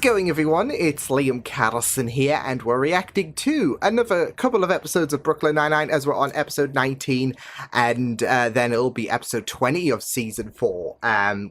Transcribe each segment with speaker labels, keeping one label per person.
Speaker 1: going, everyone? It's Liam Carlson here, and we're reacting to another couple of episodes of Brooklyn Nine-Nine as we're on episode 19, and then it'll be episode 20 of season 4,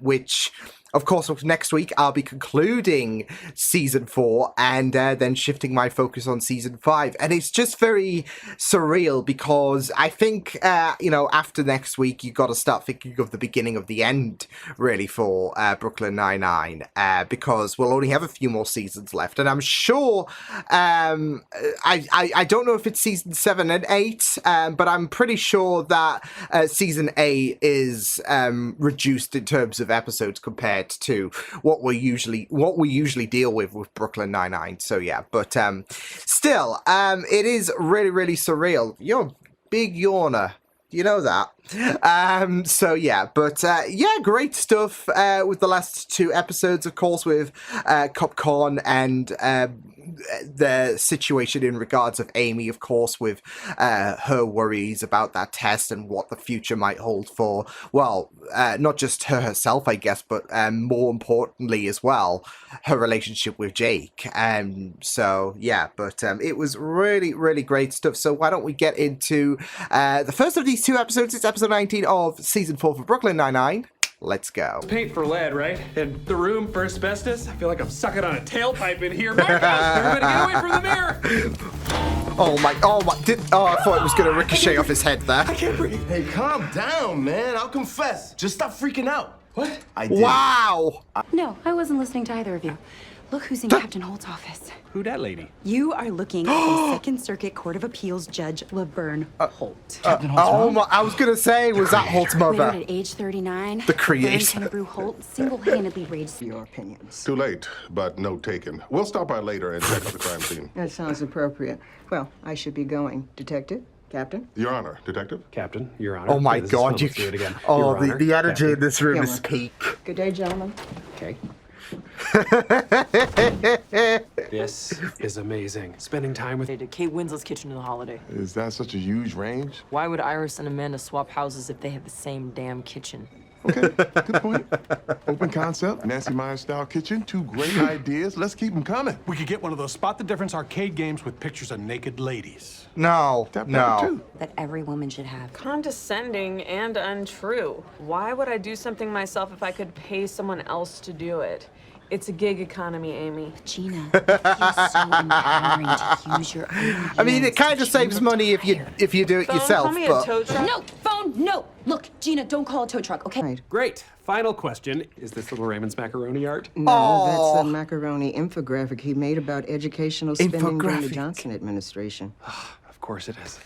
Speaker 1: which... Of course, next week I'll be concluding season 4 and then shifting my focus on season 5. And it's just very surreal because I think, after next week, you've got to start thinking of the beginning of the end, really, for Brooklyn Nine-Nine, because we'll only have a few more seasons left. And I'm sure, I don't know if it's season 7 and 8, but I'm pretty sure that season 8 is reduced in terms of episodes compared to what we usually deal with Brooklyn Nine-Nine. So yeah, but still, it is really, really surreal. You're a big yawner. You know that. So yeah, but yeah, great stuff with the last 2 episodes, of course, with Copcon and the situation in regards of Amy, of course, with her worries about that test and what the future might hold for, well, not just her herself, I guess, but more importantly as well, her relationship with Jake. So yeah, but it was really, really great stuff. So why don't we get into the first of these 2 episodes? It's episode 19 of season 4 for Brooklyn Nine-Nine. Let's go.
Speaker 2: Paint for lead, right? And the room for asbestos? I feel like I'm sucking on a tailpipe in here. Marcus, everybody get away from the mirror!
Speaker 1: Oh my, I thought it was going to ricochet off his head there.
Speaker 2: I can't breathe.
Speaker 3: Hey, calm down, man. I'll confess. Just stop freaking out.
Speaker 2: What?
Speaker 3: I did.
Speaker 1: Wow!
Speaker 4: No, I wasn't listening to either of you. Look who's in Captain Holt's office.
Speaker 2: Who that lady?
Speaker 4: You are looking at Second Circuit Court of Appeals Judge Laverne Holt.
Speaker 1: Oh my, I was going to say, was that Holt's mother?
Speaker 4: Widowed at age 39,
Speaker 1: The creator.
Speaker 4: Laverne Kennebrew Holt single-handedly raised your opinions.
Speaker 5: Too late, but note taken. We'll stop by later and check out the crime scene.
Speaker 6: That sounds appropriate. Well, I should be going. Detective? Captain?
Speaker 5: Your Honor, Detective.
Speaker 2: Captain, Your Honor.
Speaker 1: Oh my
Speaker 2: This is
Speaker 1: God,
Speaker 2: Philip. Let's do it again.
Speaker 1: Oh,
Speaker 2: Your Honor,
Speaker 1: the energy
Speaker 2: Captain.
Speaker 1: in this room
Speaker 6: Come
Speaker 1: is
Speaker 6: on.
Speaker 1: peak.
Speaker 6: Good day, gentlemen.
Speaker 2: Okay. This is amazing. Spending time with...
Speaker 7: To Kate Winslet's kitchen in the holiday.
Speaker 5: Is that such a huge range?
Speaker 7: Why would Iris and Amanda swap houses if they have the same damn kitchen?
Speaker 5: Okay, good point. Open concept, Nancy Myers style kitchen, 2 great ideas. Let's keep them coming.
Speaker 8: We could get one of those spot the difference arcade games with pictures of naked ladies.
Speaker 1: No,
Speaker 5: Tap number
Speaker 1: no.
Speaker 5: 2.
Speaker 4: That every woman should have.
Speaker 9: Condescending and untrue. Why would I do something myself if I could pay someone else to do it? It's a gig economy, Amy.
Speaker 4: Gina, it feels so empowering to use your own
Speaker 1: I mean, it
Speaker 4: hands
Speaker 1: kind
Speaker 4: to
Speaker 1: of saves
Speaker 4: change
Speaker 1: money if you do it
Speaker 9: Phone,
Speaker 1: yourself,
Speaker 9: call me
Speaker 1: but...
Speaker 9: a tow truck.
Speaker 4: No, phone, no. Look, Gina, don't call a tow truck, okay?
Speaker 6: Right.
Speaker 2: Great. Final question. Is this little Raymond's macaroni art?
Speaker 6: No, that's a macaroni infographic he made about educational spending during the
Speaker 1: Infographic.
Speaker 6: Johnson administration.
Speaker 2: Of course it is.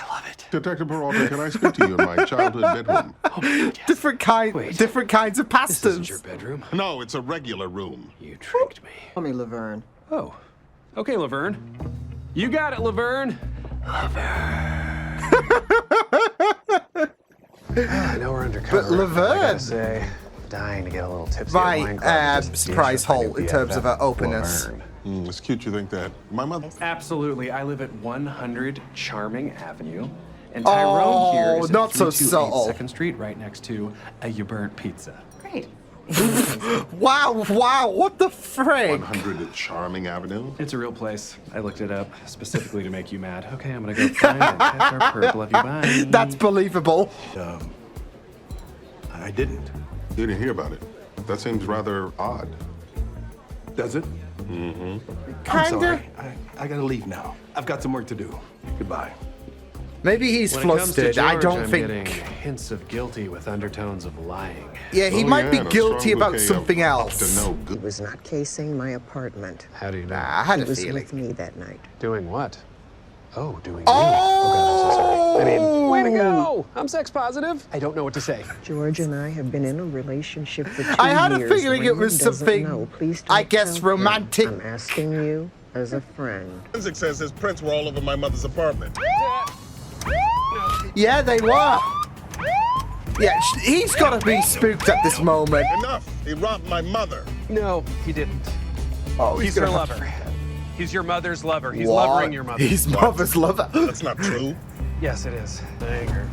Speaker 2: I love it.
Speaker 5: Detective Peralta, can I speak to you in my childhood bedroom?
Speaker 2: Oh, yes.
Speaker 1: different kinds of
Speaker 2: This isn't
Speaker 1: pastas.
Speaker 2: your bedroom.
Speaker 5: No, it's a regular room.
Speaker 2: You tricked me.
Speaker 6: Call me Laverne.
Speaker 2: Oh. Okay, Laverne. You got it, Laverne. I know we're undercover.
Speaker 1: But Laverne-
Speaker 10: I gotta say, dying to get a little tipsy. at
Speaker 1: My
Speaker 10: wine club just to
Speaker 1: surprise
Speaker 10: see if I
Speaker 1: hole
Speaker 10: can
Speaker 1: in terms of
Speaker 10: BFF
Speaker 1: her openness.
Speaker 10: Laverne.
Speaker 5: It's cute you think that. My mother...
Speaker 2: Absolutely. I live at 100 Charming Avenue. And Tyrone here is at
Speaker 1: not so
Speaker 2: 328
Speaker 1: subtle.
Speaker 2: 2nd Street, right next to a You Burnt Pizza.
Speaker 4: Great.
Speaker 1: Wow, what the frick?
Speaker 5: 100 Charming Avenue.
Speaker 2: It's a real place. I looked it up specifically to make you mad. Okay, I'm gonna go find and catch our perp. Love you, bye.
Speaker 1: That's believable.
Speaker 8: I didn't.
Speaker 5: You didn't hear about it. That seems rather odd.
Speaker 8: Does it?
Speaker 1: Kinda.
Speaker 8: Sorry. I gotta leave now. I've got some work to do. Goodbye.
Speaker 1: Maybe he's
Speaker 2: When it comes to
Speaker 1: flustered. I
Speaker 2: George,
Speaker 1: don't
Speaker 2: I'm
Speaker 1: think.
Speaker 2: getting hints of guilty with undertones of lying.
Speaker 1: Yeah, he
Speaker 5: Oh,
Speaker 1: might be
Speaker 5: yeah, and a
Speaker 1: guilty
Speaker 5: strong
Speaker 1: about
Speaker 5: bouquet of
Speaker 1: something
Speaker 5: up
Speaker 1: else.
Speaker 5: to no
Speaker 6: He
Speaker 5: good.
Speaker 6: was not casing my apartment.
Speaker 10: How do you know?
Speaker 1: I had
Speaker 6: He
Speaker 1: a
Speaker 6: was
Speaker 1: feeling.
Speaker 6: with me that night.
Speaker 10: Doing what? Oh, doing
Speaker 1: Oh!
Speaker 10: me. Oh, God, I'm so sorry. I mean, way to go! I'm sex positive. I don't know what to say.
Speaker 6: George and I have been in a relationship for 2 years.
Speaker 1: I had a feeling it was
Speaker 6: Raymond doesn't
Speaker 1: something,
Speaker 6: know. Please
Speaker 1: I
Speaker 6: don't
Speaker 1: guess,
Speaker 6: tell him.
Speaker 1: romantic.
Speaker 6: I'm asking you as a friend.
Speaker 5: Forensic says his prints were all over my mother's apartment.
Speaker 1: Yeah, they were. Yeah, he's got to be spooked at this moment.
Speaker 5: Enough! He robbed my mother.
Speaker 2: No, he didn't.
Speaker 1: Oh,
Speaker 2: He's
Speaker 1: gonna
Speaker 2: your
Speaker 1: have to-
Speaker 2: lover. He's your mother's lover. He's
Speaker 1: What?
Speaker 2: lovering your mother.
Speaker 1: His mother's lover.
Speaker 5: That's not true.
Speaker 2: Yes, it is. Anger.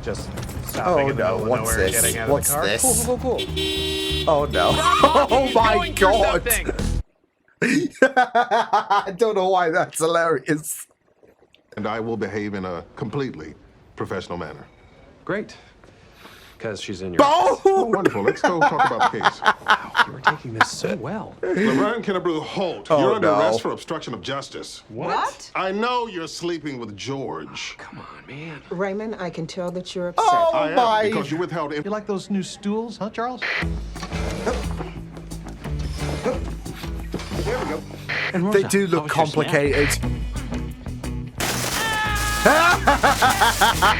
Speaker 2: Just
Speaker 1: Oh
Speaker 2: stopping in the
Speaker 1: no,
Speaker 2: middle of
Speaker 1: what's
Speaker 2: nowhere,
Speaker 1: this?
Speaker 2: getting out
Speaker 1: What's
Speaker 2: of the car.
Speaker 1: this?
Speaker 2: Cool.
Speaker 1: Oh no. Oh my
Speaker 2: Going through
Speaker 1: god.
Speaker 2: something.
Speaker 1: I don't know why that's hilarious.
Speaker 5: And I will behave in a completely professional manner.
Speaker 10: Great. Because she's in your...
Speaker 1: Oh!
Speaker 5: Wonderful. Let's go talk about the case.
Speaker 10: Wow, you were taking this so well.
Speaker 5: Laverne Kennebrew Holt,
Speaker 1: Oh,
Speaker 5: you're under
Speaker 1: no.
Speaker 5: arrest for obstruction of justice.
Speaker 10: What?
Speaker 5: I know you're sleeping with George.
Speaker 10: Come on, man.
Speaker 6: Raymond, I can tell that you're upset.
Speaker 1: Oh
Speaker 5: I am,
Speaker 1: my!
Speaker 5: because you withheld
Speaker 8: You like those new stools, huh, Charles?
Speaker 5: There we go.
Speaker 8: And
Speaker 1: They
Speaker 8: Rosa,
Speaker 1: do
Speaker 8: how
Speaker 1: look
Speaker 8: was your snack?
Speaker 1: complicated.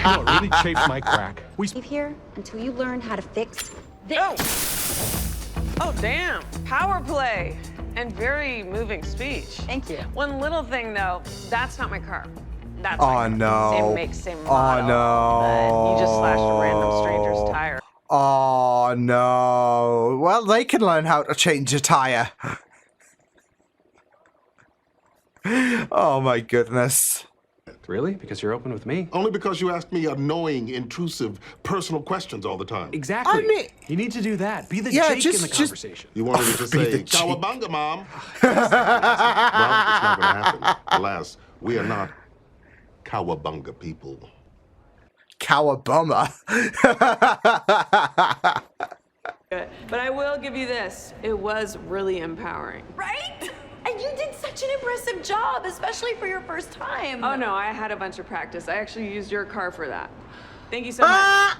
Speaker 8: No, it really chafed my crack. We
Speaker 11: Leave here until you learn how to fix this.
Speaker 9: Oh, damn. Power play. And very moving speech.
Speaker 11: Thank you.
Speaker 9: One little thing, though. That's not my car. That's
Speaker 1: Oh,
Speaker 9: my car.
Speaker 1: no.
Speaker 9: Same make, same
Speaker 1: Oh,
Speaker 9: model.
Speaker 1: no.
Speaker 9: But you just slashed a random stranger's tire.
Speaker 1: Oh no. Well, they can learn how to change a tire. Oh my goodness.
Speaker 10: Really? Because you're open with me?
Speaker 5: Only because you ask me annoying, intrusive, personal questions all the time.
Speaker 10: Exactly.
Speaker 1: I mean-
Speaker 10: you need to do that. Be the
Speaker 1: Yeah,
Speaker 10: Jake
Speaker 1: just-
Speaker 10: in the
Speaker 1: just-
Speaker 10: conversation.
Speaker 5: You wanted me to
Speaker 1: Be the
Speaker 5: say,
Speaker 1: Jake.
Speaker 5: Cowabunga, Mom. Well, it's not going to happen. Alas, we are not Cowabunga people.
Speaker 1: Cowabunga.
Speaker 9: But I will give you this. It was really empowering.
Speaker 11: Right? And you did such an impressive job, especially for your first time.
Speaker 9: Oh, no, I had a bunch of practice. I actually used your car for that. Thank you so much.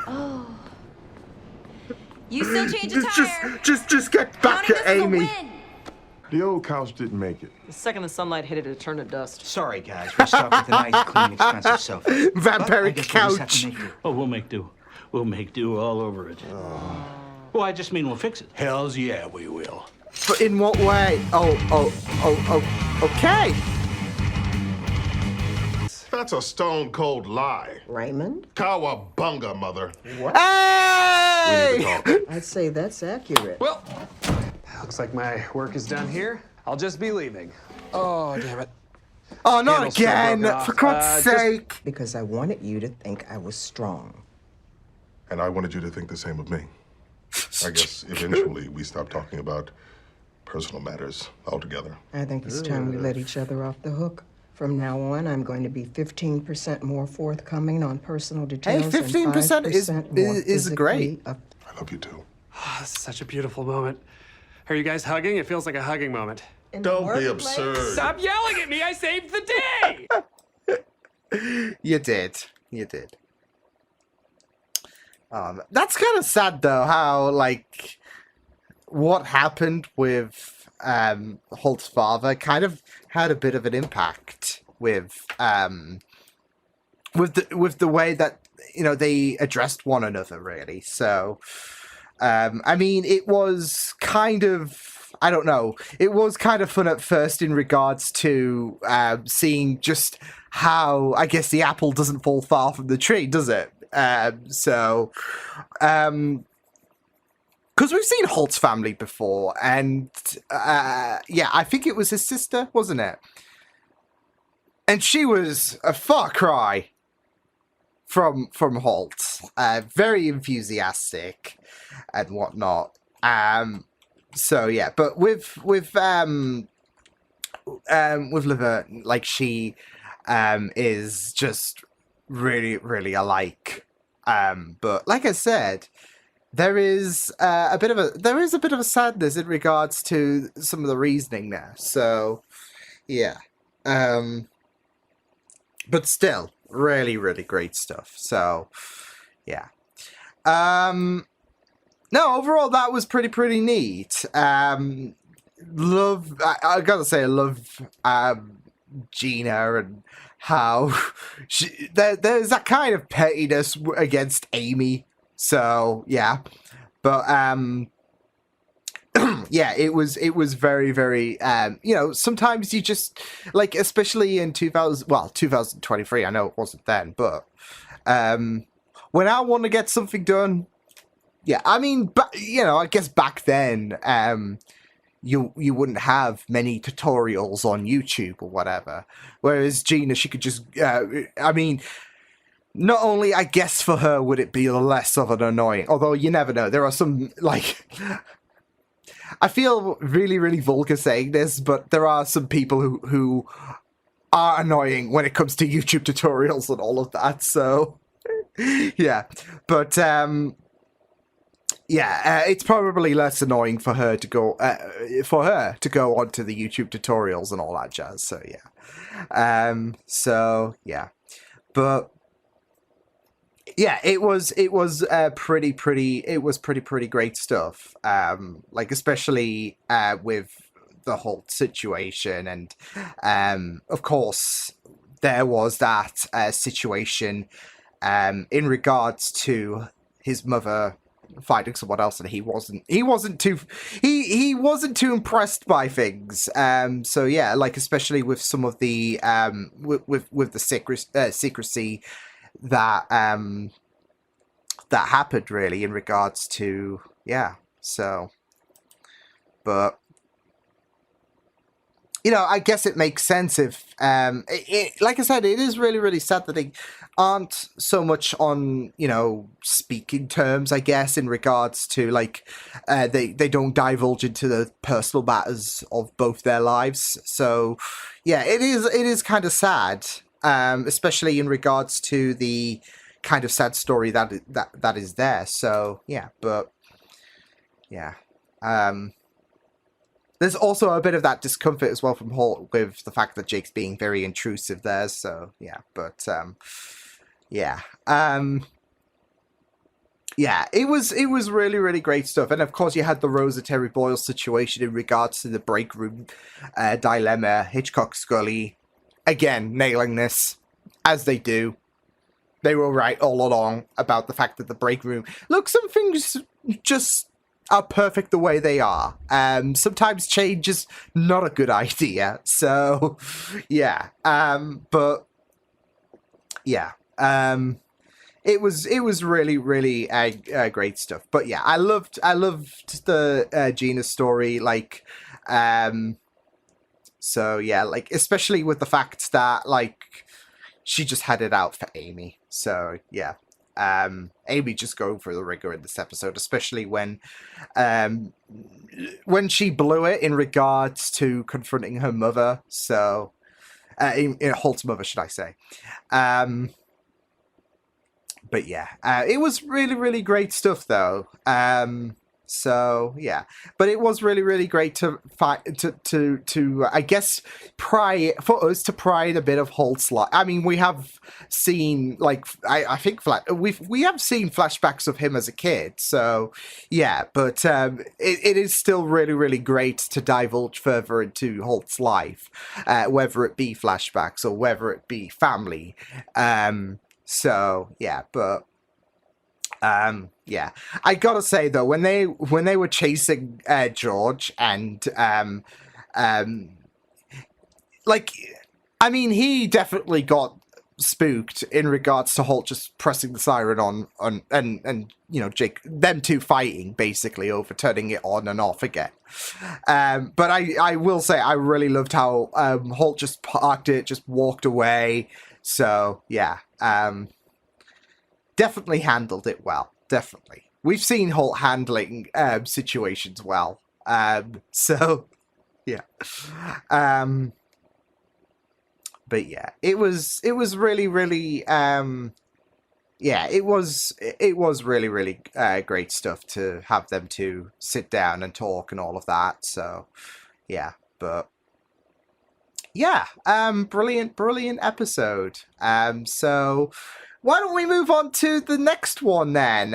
Speaker 11: Oh. You still change a tire.
Speaker 1: Just get back
Speaker 11: Counting
Speaker 1: at
Speaker 11: this as a
Speaker 1: Amy.
Speaker 11: win.
Speaker 5: The old couch didn't make it.
Speaker 7: The second the sunlight hit it, it turned to dust.
Speaker 12: Sorry, guys. We're stuck with a nice, clean, expensive sofa.
Speaker 1: Vampiric
Speaker 12: But I guess we'll just have
Speaker 1: couch.
Speaker 12: to make do.
Speaker 8: Oh, we'll make do. We'll make do all over it. Well, I just mean we'll fix it. Hells yeah, we will.
Speaker 1: But in what way? Oh, okay.
Speaker 5: That's a stone cold lie.
Speaker 6: Raymond?
Speaker 5: Cowabunga, mother.
Speaker 6: What?
Speaker 1: Hey!
Speaker 5: We need to talk.
Speaker 6: I'd say that's accurate.
Speaker 10: Well, looks like my work is done here. I'll just be leaving. Oh, damn it.
Speaker 1: Oh, not
Speaker 10: Candle's still
Speaker 1: again!
Speaker 10: broken off.
Speaker 1: For God's
Speaker 10: Just-
Speaker 1: sake!
Speaker 6: Because I wanted you to think I was strong.
Speaker 5: And I wanted you to think the same of me. I guess eventually we stopped talking about personal matters altogether.
Speaker 6: I think it's time we let each other off the hook. From now on, I'm going to be 15% more forthcoming on personal details.
Speaker 1: Hey, 15%
Speaker 6: and
Speaker 1: is
Speaker 6: 5% more
Speaker 1: is great.
Speaker 6: physically up-
Speaker 5: I love you too.
Speaker 10: This is such a beautiful moment. Are you guys hugging? It feels like a hugging moment.
Speaker 6: in the
Speaker 5: Don't be
Speaker 6: workplace.
Speaker 5: absurd.
Speaker 10: Stop yelling at me! I saved the day!
Speaker 1: You did. You did. That's kind of sad, though, how, like, what happened with Holt's father kind of had a bit of an impact with the way that, you know, they addressed one another, really. So, I mean, it was kind of, I don't know, it was kind of fun at first in regards to seeing just how, I guess, the apple doesn't fall far from the tree, does it? Because we've seen Holt's family before, and yeah, I think it was his sister, wasn't it? And she was a far cry from Holt, very enthusiastic and whatnot. So yeah, but with Laverne, like, she is just really alike. But like I said, there is a bit of a sadness in regards to some of the reasoning there. So yeah, but still, really great stuff. So yeah, no, overall that was pretty neat. Love, I gotta say, I love Gina and how there's that kind of pettiness against Amy. So yeah, but yeah, it was very you know, sometimes you just, like, especially in 2023, I know it wasn't then, but when I want to get something done, yeah, I mean, you know, I guess back then you wouldn't have many tutorials on YouTube or whatever, whereas Gina, she could just I mean, not only, I guess, for her would it be less of an annoying, although you never know, there are some, like, I feel really, really vulgar saying this, but there are some people who are annoying when it comes to YouTube tutorials and all of that, so yeah. But it's probably less annoying for her to go onto the YouTube tutorials and all that jazz, so yeah. But yeah, it was pretty great stuff. Like especially with the whole situation, and of course there was that situation in regards to his mother finding someone else, and he wasn't too impressed by things. So yeah, like especially with some of the with the secrecy that that happened really in regards to so, but you know, I guess it makes sense if like I said, it is really, really sad that they aren't so much on, you know, speaking terms, I guess, in regards to like they don't divulge into the personal matters of both their lives. So yeah, it is kind of sad. Especially in regards to the kind of sad story that is there. So yeah, but yeah, there's also a bit of that discomfort as well from Holt with the fact that Jake's being very intrusive there. So yeah, but yeah, it was really, really great stuff. And of course you had the Rosa Terry Boyle situation in regards to the break room dilemma. Hitchcock Scully again nailing this, as they do. They were right all along about the fact that the break room, look, some things just are perfect the way they are. Sometimes change is not a good idea. So yeah, but yeah, it was really, really great stuff. But yeah, I loved the Gina story, like so yeah, like especially with the fact that like she just had it out for Amy. So yeah, Amy just going for the rigor in this episode, especially when she blew it in regards to confronting her mother. So Holt's mother, should I say? But yeah, it was really, really great stuff though. So yeah, but it was really, really great to I guess pry a bit of Holt's life. I mean, we have seen like I think we have seen flashbacks of him as a kid. So yeah, but it is still really, really great to divulge further into Holt's life, whether it be flashbacks or whether it be family. So yeah, but. Yeah, I gotta say though, when they were chasing George and like, I mean, he definitely got spooked in regards to Holt just pressing the siren on and you know, Jake, them two fighting basically over turning it on and off again. But I will say I really loved how Holt just parked it, just walked away. So yeah, definitely handled it well. Definitely. We've seen Holt handling situations well. So yeah. But yeah, it was really, really yeah, it was really, really great stuff to have them to sit down and talk and all of that. So yeah, but yeah, brilliant episode. So why don't we move on to the next one then?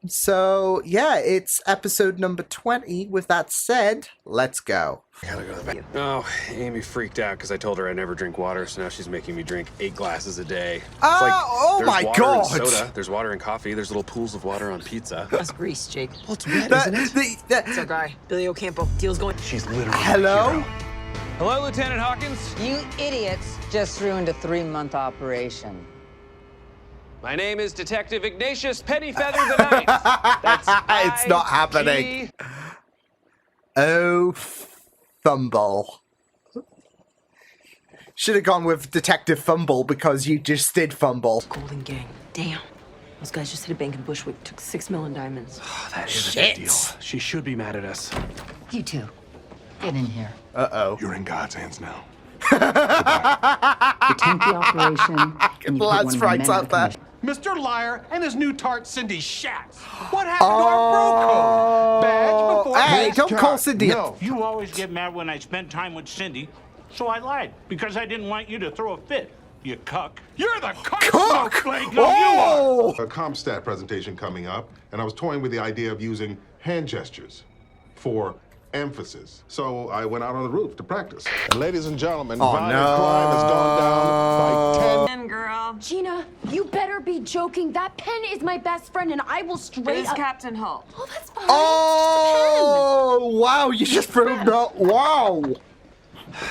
Speaker 1: So yeah, it's episode number 20. With that said, let's go.
Speaker 10: Oh, Amy freaked out because I told her I never drink water, so now she's making me drink 8 glasses a day. It's
Speaker 1: oh
Speaker 10: there's
Speaker 1: my
Speaker 10: water
Speaker 1: God!
Speaker 10: And soda, there's water and coffee. There's little pools of water on pizza.
Speaker 7: That's grease, Jake.
Speaker 10: Well, it's red, isn't it?
Speaker 7: It's our guy, Billy Ocampo. Deal's going.
Speaker 10: She's literally
Speaker 1: Hello?
Speaker 10: my hero.
Speaker 2: Hello, Lieutenant Hawkins.
Speaker 13: You idiots just ruined a 3-month operation.
Speaker 2: My name is Detective Ignatius Pennyfeather the Ninth. That's
Speaker 1: It's not happening. Oh, Fumble. Should have gone with Detective Fumble because you just did fumble.
Speaker 7: Golden Gang. Damn. Those guys just hit a bank in Bushwick, took $6 million in diamonds.
Speaker 10: That is a big deal. She should be mad at us.
Speaker 14: You two, get in here.
Speaker 1: Uh-oh.
Speaker 5: You're in God's hands now.
Speaker 14: You tank the operation, and you put one of my men out of commission.
Speaker 10: Mr. Liar and his new tart Cindy Shatz. What happened to our bro code? Badge before
Speaker 1: Hey,
Speaker 10: badge.
Speaker 1: don't call Cindy.
Speaker 5: No.
Speaker 8: You always get mad when I spend time with Cindy, so I lied because I didn't want you to throw a fit. You cuck.
Speaker 10: You're the cuck.
Speaker 8: Snowflake. No, you are.
Speaker 5: A CompStat presentation coming up, and I was toying with the idea of using hand gestures for emphasis. So I went out on the roof to practice. And ladies and gentlemen, violent crime has gone down by 10.
Speaker 9: Girl.
Speaker 11: Gina, you better be joking. That pen is my best friend, and I will straight
Speaker 9: It's
Speaker 11: up.
Speaker 9: Captain Hull.
Speaker 11: Oh, that's fine.
Speaker 1: Oh, wow, you just proved that. Wow.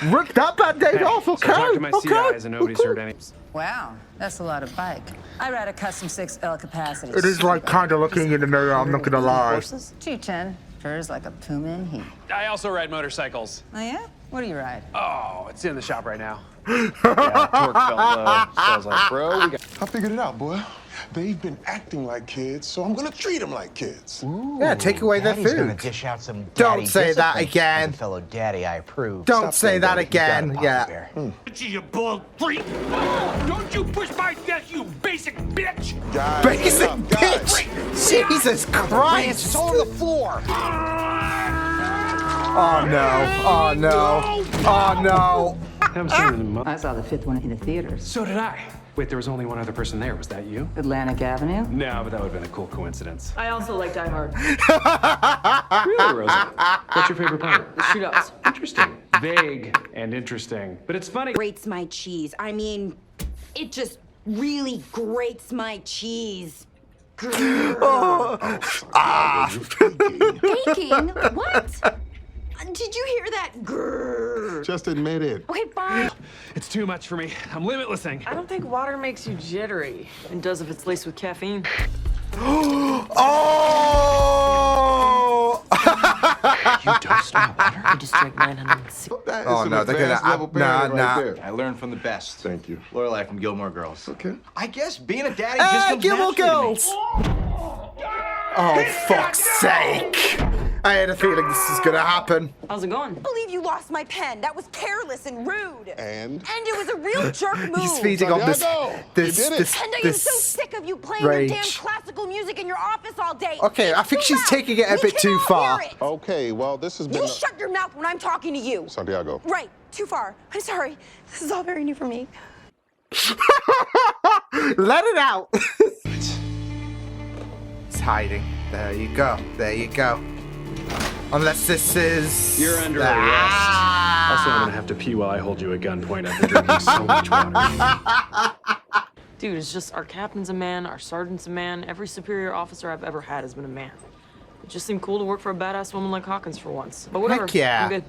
Speaker 1: Rip that band-aid off, okay.
Speaker 10: So I talked to my CIs and nobody's heard any.
Speaker 13: Wow, that's a lot of bike. I ride a custom 6L capacity.
Speaker 1: It is like kind of looking in the mirror, I'm not gonna lie.
Speaker 13: 210, furs like a puma in heat.
Speaker 10: I also ride motorcycles.
Speaker 13: Oh yeah? What do you ride?
Speaker 10: Oh, it's in the shop right now. Yeah, torque felt low. So I was like, bro, we got...
Speaker 5: I figured it out, boy. They've been acting like kids, so I'm gonna treat them like kids.
Speaker 1: Yeah, take away their
Speaker 12: Daddy's gonna
Speaker 1: food.
Speaker 12: dish out some
Speaker 1: Don't
Speaker 12: daddy
Speaker 1: say that
Speaker 12: discipline.
Speaker 1: again.
Speaker 12: As a fellow daddy, I approve.
Speaker 1: Don't
Speaker 12: Stop
Speaker 1: say
Speaker 12: saying
Speaker 1: that
Speaker 12: daddy. You got it,
Speaker 1: again,
Speaker 12: Papa
Speaker 1: yeah.
Speaker 12: Bear.
Speaker 8: You bald freak! Don't you push my desk, you basic bitch!
Speaker 5: Guys,
Speaker 1: Basic
Speaker 5: enough, guys.
Speaker 1: bitch! Jesus Christ!
Speaker 12: It's on the floor!
Speaker 1: Oh no, oh no, oh no.
Speaker 13: I saw the fifth one in the theaters.
Speaker 10: So did I. Wait, there was only one other person there. Was that you?
Speaker 13: Atlantic Avenue?
Speaker 10: No, but that would have been a cool coincidence.
Speaker 9: I also like Die Hard.
Speaker 10: Really, Rosa? What's your favorite part?
Speaker 9: The shootouts.
Speaker 10: Interesting. Vague and interesting. But it's funny.
Speaker 4: Grates my cheese. I mean, it just really grates my cheese.
Speaker 11: Baking? What? Did you hear that? Grrr.
Speaker 5: Just admit it.
Speaker 11: Okay, fine.
Speaker 10: It's too much for me. I'm limitlessing.
Speaker 9: I don't think water makes you jittery.
Speaker 7: It does if it's laced with caffeine.
Speaker 1: Oh!
Speaker 10: You dosed my water?
Speaker 7: I just drank 960.
Speaker 5: That is
Speaker 1: Oh,
Speaker 5: some
Speaker 1: no, they're gonna-
Speaker 5: advanced level
Speaker 1: nah,
Speaker 5: parenting
Speaker 1: nah.
Speaker 5: right there.
Speaker 12: I learned from the best.
Speaker 5: Thank you.
Speaker 12: Lorelai from Gilmore Girls.
Speaker 5: Okay.
Speaker 12: I guess being a daddy just
Speaker 1: Hey,
Speaker 12: comes
Speaker 1: Gilmore
Speaker 12: naturally to me.
Speaker 1: Girls! Oh, fuck's sake! I had a feeling this was gonna happen.
Speaker 7: How's it going?
Speaker 4: I believe you lost my pen. That was careless and rude.
Speaker 5: And?
Speaker 4: And it was a real jerk move.
Speaker 1: He's feeding on this,
Speaker 5: Santiago,
Speaker 1: this,
Speaker 5: you did it.
Speaker 1: this,
Speaker 4: And I am
Speaker 1: this.
Speaker 4: so sick of you playing
Speaker 1: rage.
Speaker 4: your damn classical music in your office all day.
Speaker 1: Okay,
Speaker 4: It's
Speaker 1: I think
Speaker 4: too
Speaker 1: she's
Speaker 4: loud.
Speaker 1: taking it a
Speaker 4: We
Speaker 1: bit too
Speaker 4: cannot
Speaker 1: far.
Speaker 4: hear it.
Speaker 5: Okay, well, this has been...
Speaker 4: You shut your mouth when I'm talking to you.
Speaker 5: Santiago.
Speaker 4: Right, too far. I'm sorry. This is all very new for me.
Speaker 1: Let it out. It's hiding. There you go. There you go. Unless this is...
Speaker 10: You're under arrest. Also, I'm gonna have to pee while I hold you at gunpoint after drinking so much water.
Speaker 7: Dude, it's just our captain's a man, our sergeant's a man. Every superior officer I've ever had has been a man. It just seemed cool to work for a badass woman like Hawkins for once. But whatever.
Speaker 1: Heck yeah.
Speaker 7: I'm good.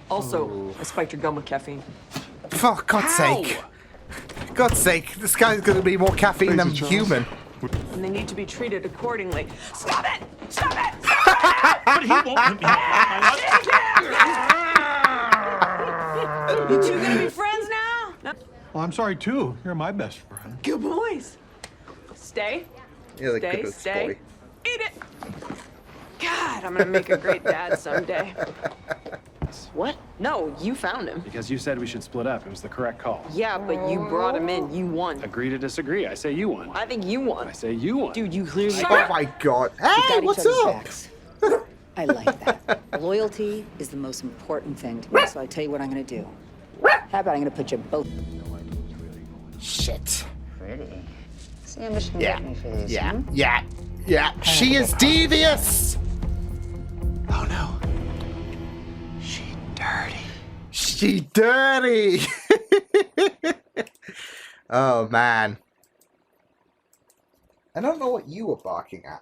Speaker 7: Also, I spiked your gum with caffeine.
Speaker 1: For God's sake. God's sake, this guy's gonna be more caffeine than human.
Speaker 9: And they need to be treated accordingly. Stop it! Stop it!
Speaker 8: But he won't let me.
Speaker 9: You two gonna be friends now? No.
Speaker 8: Well, I'm sorry, too. You're my best friend.
Speaker 9: Good boys. Stay.
Speaker 1: You're the
Speaker 9: Stay,
Speaker 1: goodest
Speaker 9: stay.
Speaker 1: boy.
Speaker 9: Eat it. God, I'm gonna make a great dad someday.
Speaker 7: What? No, you found him.
Speaker 10: Because you said we should split up. It was the correct call.
Speaker 7: Yeah, but you brought him in. You won.
Speaker 10: Agree to disagree. I say you won.
Speaker 7: I think you won.
Speaker 10: I say you won.
Speaker 7: Dude, you clearly
Speaker 1: Oh my God. Hey,
Speaker 14: got each
Speaker 1: what's
Speaker 14: other's
Speaker 1: up?
Speaker 14: backs. I like that. Loyalty is the most important thing to me, so I tell you what I'm gonna do. How about I'm gonna put you both...
Speaker 1: Shit.
Speaker 14: Pretty. See how much you can
Speaker 1: Yeah.
Speaker 14: get me for these,
Speaker 1: Yeah.
Speaker 14: hmm?
Speaker 1: Yeah. Yeah. She is devious.
Speaker 12: Oh no. She dirty.
Speaker 1: She dirty. Oh man. I don't know what you were barking at.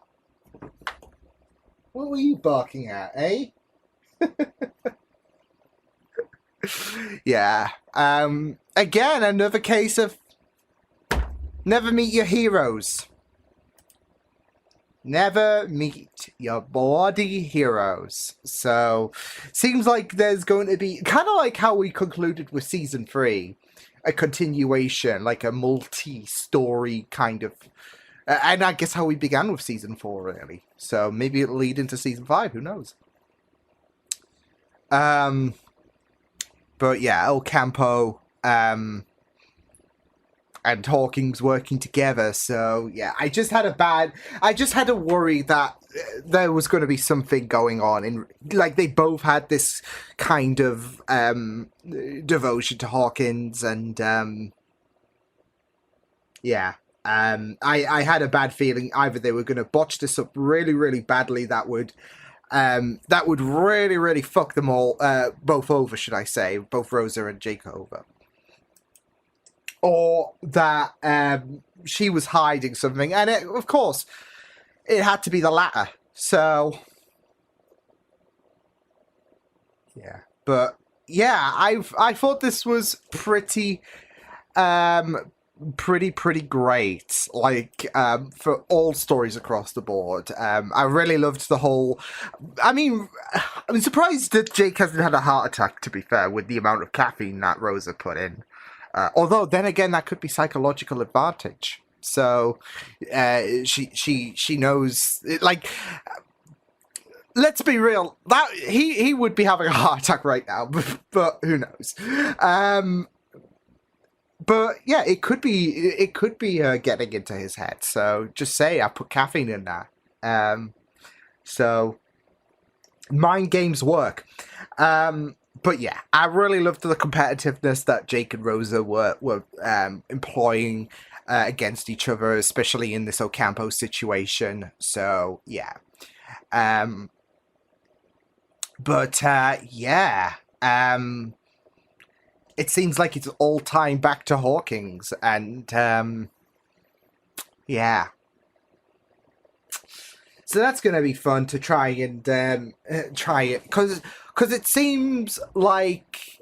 Speaker 1: What were you barking at, eh? Yeah. Again, another case of never meet your heroes. Never meet your bloody heroes. So, seems like there's going to be kind of like how we concluded with season 3. a continuation, like a multi-story kind of. And I guess how we began with season 4, really. So maybe it'll lead into season 5. Who knows? But yeah, El Campo and Hawkins working together. So yeah, I just had a worry that there was going to be something going on in, like, they both had this kind of devotion to Hawkins, and yeah. I had a bad feeling either they were going to botch this up really, really badly that would really, really fuck them all, both over, should I say, both Rosa and Jake over. Or that she was hiding something, and of course, it had to be the latter. So, yeah. But, yeah, I thought this was pretty great, like, for all stories across the board. I really loved the whole, I'm surprised that Jake hasn't had a heart attack, to be fair, with the amount of caffeine that Rosa put in. Although, then again, that could be psychological advantage. So, she knows, like, let's be real, that he would be having a heart attack right now, but who knows? But yeah, it could be getting into his head. So just say I put caffeine in there. So mind games work. But yeah, I really loved the competitiveness that Jake and Rosa were employing against each other, especially in this Ocampo situation. So yeah. But yeah. It seems like it's all tying back to Hawkins, and yeah. So that's going to be fun to try and try it, because it seems like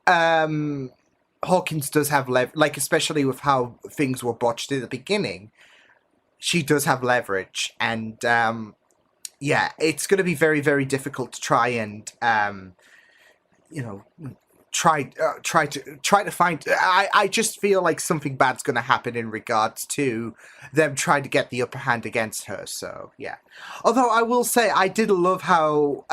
Speaker 1: Hawkins does have like, especially with how things were botched in the beginning, she does have leverage, and yeah, it's going to be very, very difficult to try and try to find. I just feel like something bad's going to happen in regards to them trying to get the upper hand against her. So yeah, although I will say I did love how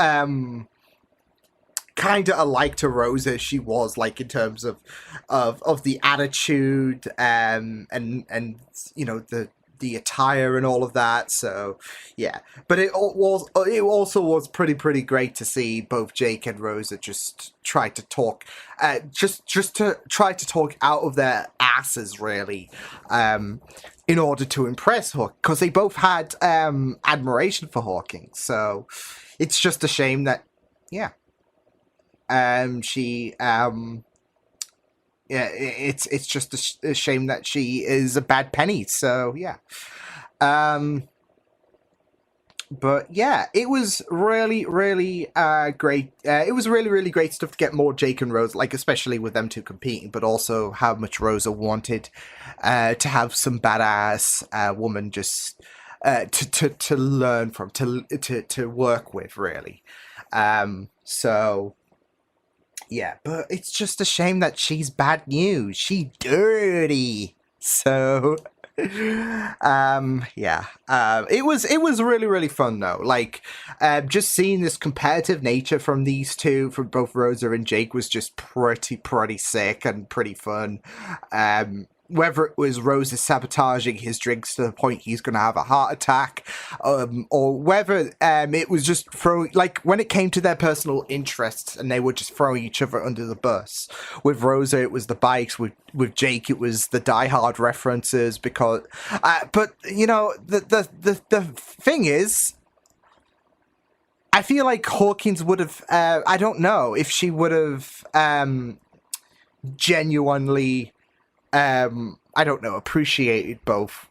Speaker 1: kind of alike to Rosa she was, like, in terms of the attitude and the attire and all of that. So yeah, but it also was pretty great to see both Jake and Rosa just try to talk, just to try to talk out of their asses, really, in order to impress Hawk, because they both had admiration for Hawkins. So it's just a shame that yeah, it's just a shame that she is a bad penny. So yeah, but yeah, it was really great. It was really great stuff to get more Jake and Rose, like, especially with them two competing, but also how much Rosa wanted to have some badass woman just to learn from, to work with, really. So. Yeah, but it's just a shame that she's bad news. She's dirty. So, yeah. It was really fun, though. Like, just seeing this competitive nature from these two, from both Rosa and Jake, was just pretty sick and pretty fun. Whether it was Rosa sabotaging his drinks to the point he's going to have a heart attack, or whether it was just throwing, like, when it came to their personal interests and they were just throwing each other under the bus. With Rosa, it was the bikes. With Jake, it was the Die Hard references. Because, but you know, the thing is, I feel like Hawkins would have. I don't know if she would have genuinely. I don't know, appreciated both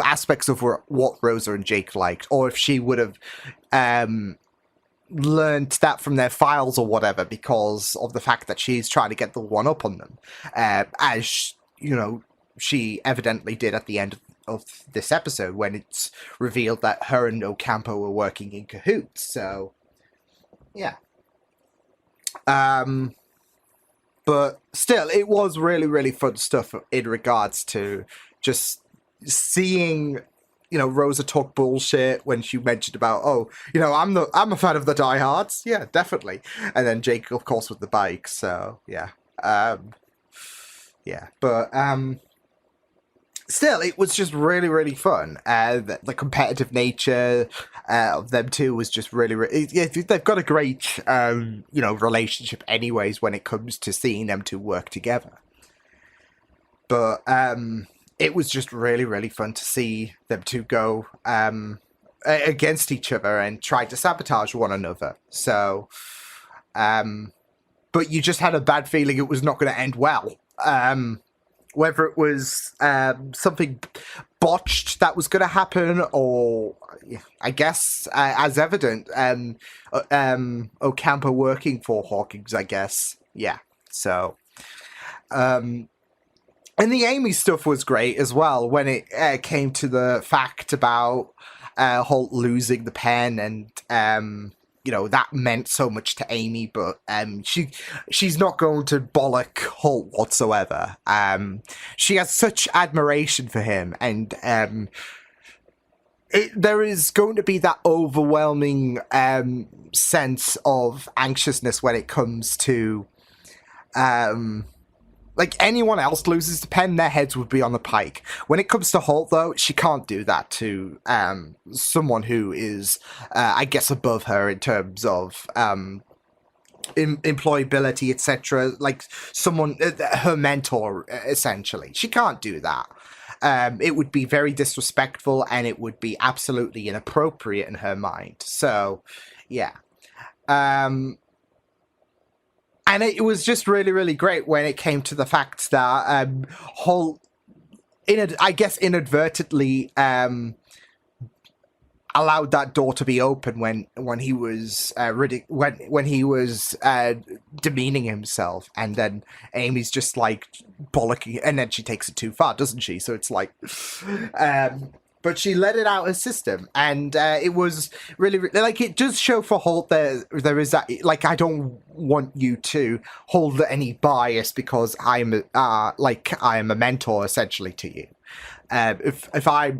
Speaker 1: aspects of what Rosa and Jake liked, or if she would have learned that from their files or whatever, because of the fact that she's trying to get the one up on them, as you know, she evidently did at the end of this episode when it's revealed that her and Ocampo were working in cahoots. So yeah. But still, it was really, really fun stuff in regards to just seeing, Rosa talk bullshit when she mentioned about, oh, I'm a fan of the Die Hards. Yeah, definitely. And then Jake, of course, with the bike. So yeah, but still, it was just really, really fun. The competitive nature of them two was just really, really. Yeah, they've got a great, relationship, anyways, when it comes to seeing them two work together. But it was just really, really fun to see them two go against each other and try to sabotage one another. So, but you just had a bad feeling it was not going to end well. Whether it was something botched that was going to happen, or I guess, as evident, Ocampo working for Hawkins, I guess. Yeah, so... and the Amy stuff was great as well, when it came to the fact about Holt losing the pen, and that meant so much to Amy, but she's not going to bollock Holt whatsoever. She has such admiration for him, and there is going to be that overwhelming sense of anxiousness when it comes to like, anyone else loses the pen, their heads would be on the pike. When it comes to Holt, though, she can't do that to someone who is, I guess, above her in terms of employability, etc. Like, someone, her mentor, essentially. She can't do that. It would be very disrespectful, and it would be absolutely inappropriate in her mind. So, yeah. And it was just really, really great when it came to the fact that Holt, I guess, inadvertently allowed that door to be open when he was when he was demeaning himself, and then Amy's just like bollocking, and then she takes it too far, doesn't she? So it's like, but she let it out her system, and it was really, like, it does show for Holt there is that, like, I don't want you to hold any bias because I am a mentor essentially to you. If I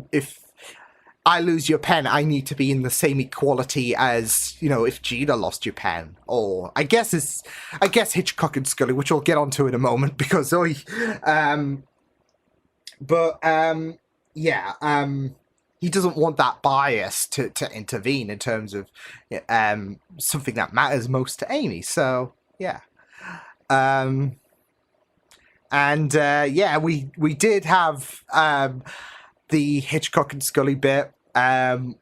Speaker 1: lose your pen, I need to be in the same equality as, if Gina lost your pen, or I guess Hitchcock and Scully, which we'll get onto in a moment, because he doesn't want that bias to intervene in terms of something that matters most to Amy. So yeah, we did have the Hitchcock and Scully bit,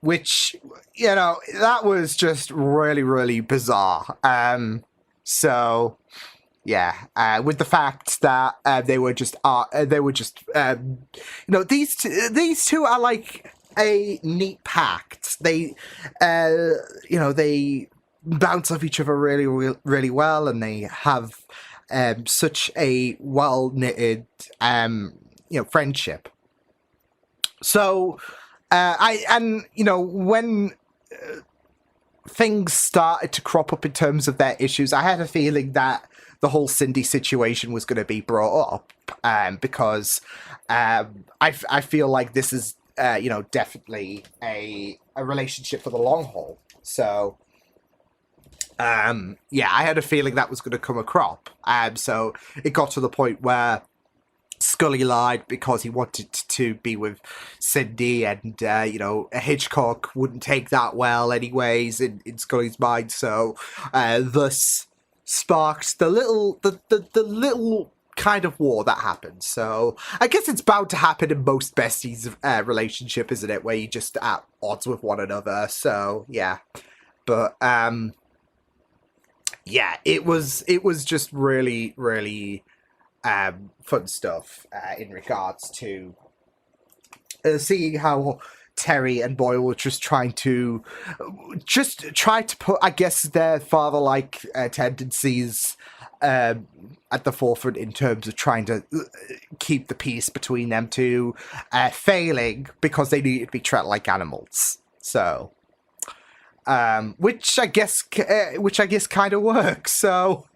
Speaker 1: which that was just really, really bizarre. So. Yeah, with the fact that they were just these two are like a neat pact. They they bounce off each other really, really, really well, and they have such a well knitted friendship. So when things started to crop up in terms of their issues, I had a feeling that the whole Cindy situation was going to be brought up, because I feel like this is definitely a relationship for the long haul. So I had a feeling that was going to come a crop. So it got to the point where Scully lied because he wanted to be with Cindy, and Hitchcock wouldn't take that well anyways in Scully's mind, so thus sparked the little kind of war that happened. So I guess it's bound to happen in most besties relationship, isn't it, where you just at odds with one another. So yeah, but it was just really, really fun stuff in regards to seeing how Terry and Boyle were just trying to put, I guess, their father-like tendencies at the forefront in terms of trying to keep the peace between them two, failing because they needed to be treated like animals. So, which I guess kind of works. So,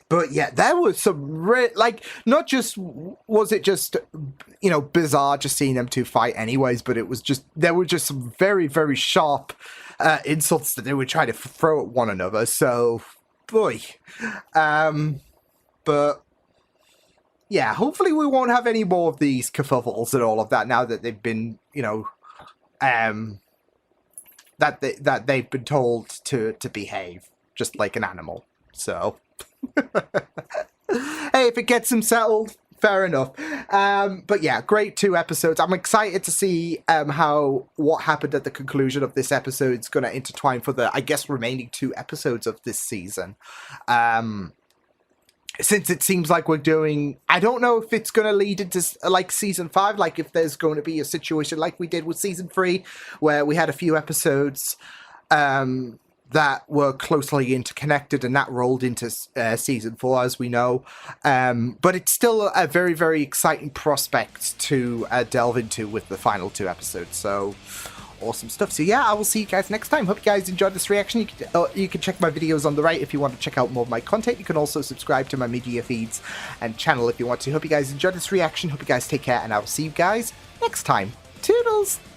Speaker 1: But yeah, there was some like, not just was it just, you know, bizarre just seeing them two fight anyways, but it was just, there were just some very, very sharp insults that they would try to throw at one another. So, boy. But yeah, hopefully we won't have any more of these kerfuffles and all of that now that they've been, you know, that they've been told to behave just like an animal. So. Hey, if it gets them settled, fair enough. But yeah, great 2 episodes. I'm excited to see what happened at the conclusion of this episode is going to intertwine for the, I guess, remaining 2 episodes of this season. Since it seems like we're doing, I don't know if it's going to lead into like season 5, like if there's going to be a situation like we did with season 3, where we had a few episodes that were closely interconnected, and that rolled into season 4, as we know. But it's still a very, very exciting prospect to delve into with the final 2 episodes. So, awesome stuff. So yeah, I will see you guys next time. Hope you guys enjoyed this reaction. You can check my videos on the right if you want to check out more of my content. You can also subscribe to my media feeds and channel if you want to. Hope you guys enjoyed this reaction. Hope you guys take care, and I will see you guys next time. Toodles!